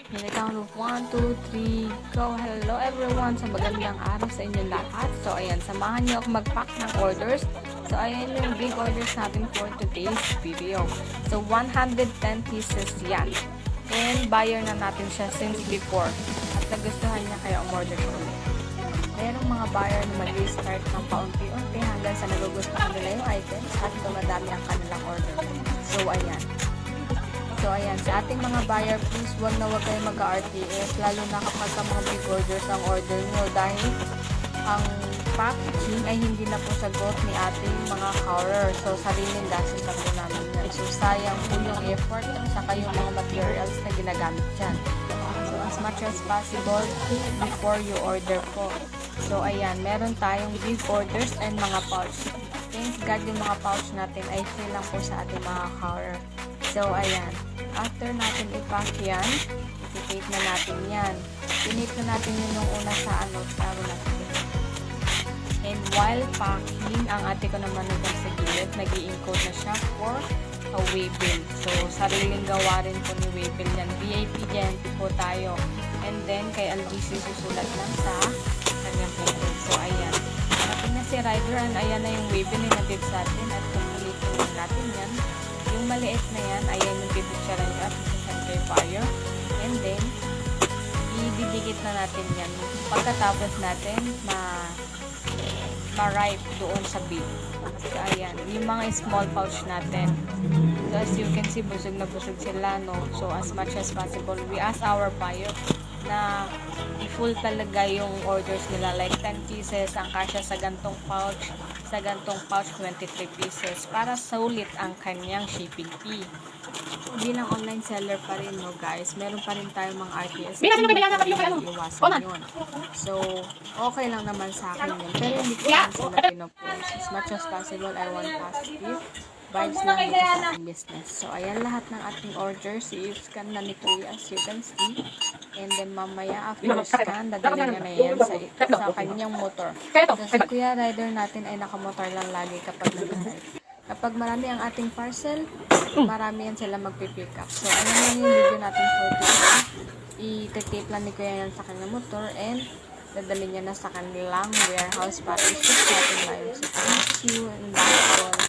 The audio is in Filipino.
In the count of 1, 2, 3, go! Hello everyone! Sa magandang araw sa inyong lahat. So ayan, samahan niyo ako mag-pack ng orders. So ayan yung big orders natin for today's video. So 110 pieces yan. And buyer na natin siya since before. At nagustuhan niya kaya umorder ko ulit. Merong mga buyer na mag-restart ng paunti-unti hanggang sa nagugustuhan nila yung items at dumadami ang kanilang order. So ayan. So, ayan, sa ating mga buyer, please wag na wag kayo mag-RTS, lalo na kapag ka mga big orders ang order nyo dahil ang packaging ay hindi na po sagot ni ating mga courier. So, sariling gastos na po namin yan. So, sayang po yung effort at saka yung mga materials na ginagamit dyan. So, as much as possible, think before you order po. So, ayan, meron tayong big orders and mga pouch. Thank God yung mga pouch natin ay free lang po sa ating mga courier. So, ayan. After natin i-pack yan, i-tape na natin yan. Tinip na natin yun nung una sa natin. And while packing, ang ate ko naman nandun sa gilid, nag-i-encode na siya for a waybill. So, sariling gawa rin po ni waybill yan. VIP GNP po tayo. And then, kay LGC susulat lang sa kanyang payment. So, ayan. Parating na si Rider, and ayan na yung waybill na nabib sa atin at kukulitin natin yan. Yung maliit na yan, ayan yung pipicturean niya at isasend kay buyer. And then, ididikit na natin yan. Pagkatapos natin, ma-ripe doon sa bib. So, ayan. Yung mga small pouch natin. So, as you can see, busog na busog sila, no? So, as much as possible, we ask our buyer na full talaga yung orders nila. Like, 10 pieces ang kasya sa gantong pouch. Sa gantong pouch, 23 pieces para sulit ang kanyang shipping fee. Bilang online seller pa rin, no guys, meron pa rin tayong mga RTS. Iwasan yun. So, okay lang naman sa akin yun. Pero hindi ko lang sila pinopost. As much as possible, I want positive vibes lang dito sa ating business. So, ayan lahat ng ating orders. I-scan na ni Kuya, as you can see. And then, mamaya, after scan, dadalhin niya na yan sa kanyang motor. So, si Kuya Rider natin ay nakamotor lang lagi kapag nag-drive. Kapag marami ang ating parcel, marami yan sila magpipick up. So, ano lang yung video natin for today. I-tape lang ni Kuya yan sa kanyang motor and dadalhin niya na sa kanilang warehouse para i-ship natin tayo. So, thank you and that's all.